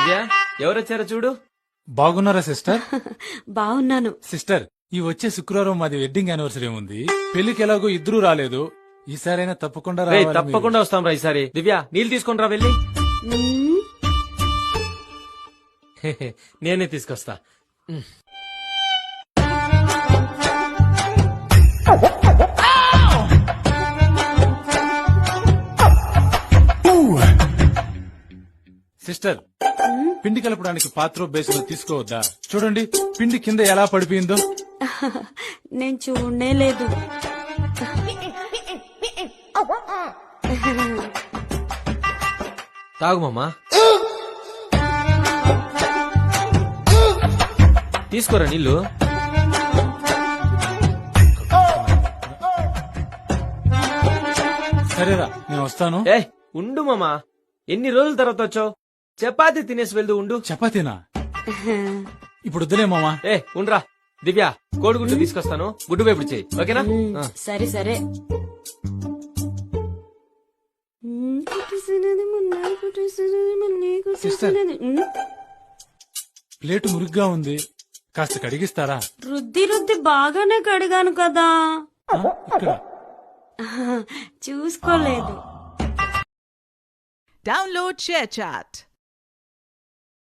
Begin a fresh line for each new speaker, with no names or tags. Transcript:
దివ్య ఎవరొచ్చారో చూడు.
బాగున్నారా సిస్టర్?
బాగున్నాను.
సిస్టర్, ఈ వచ్చే శుక్రవారం మాది వెడ్డింగ్ యానివర్సరీ ఉంది. పెళ్లికి ఎలాగో ఇద్దరు రాలేదు. ఈసారైనా తప్పకుండా
రేయ్,
రావాలి
తప్పకుండా వస్తాం రా ఈసారి. దివ్య నీళ్ళు తీసుకొని రా వెళ్ళి.
మ్మ్.
నేనే తీసుకొస్తా.
సిస్టర్, పిండి కలపడానికి పాత్ర బేసిన్ తీసుకోవద్దా? చూడండి పిండి కింద ఎలా పడిపోయిందో.
నేను చూడనే లేదు.
తాగు మామా. తీసుకోరా నీళ్ళు.
సరేరా, నేను వస్తాను.
ఏ ఉండు మామా, ఎన్ని రోజుల తర్వాత వచ్చావు? చపాతీ తినేసి వెళ్దు. ఉండు.
చపాతీనా? ఇప్పుడు వద్దులే మామా.
ఏ ఉండ్రా. దివ్య కోడిగుడ్డు తీసుకొస్తాను, గుడ్డు వేపుడు చెయ్యి. ఓకేనా? ఆ.
సరే సరే.
సిస్టర్, ప్లేటు మురిగ్గా ఉంది, కాస్త కడిగిస్తారా?
రుద్ది రుద్ది బాగానే కడిగాను కదా.
ఇక్కడ
చూసుకోలేదు.
Download ShareChat.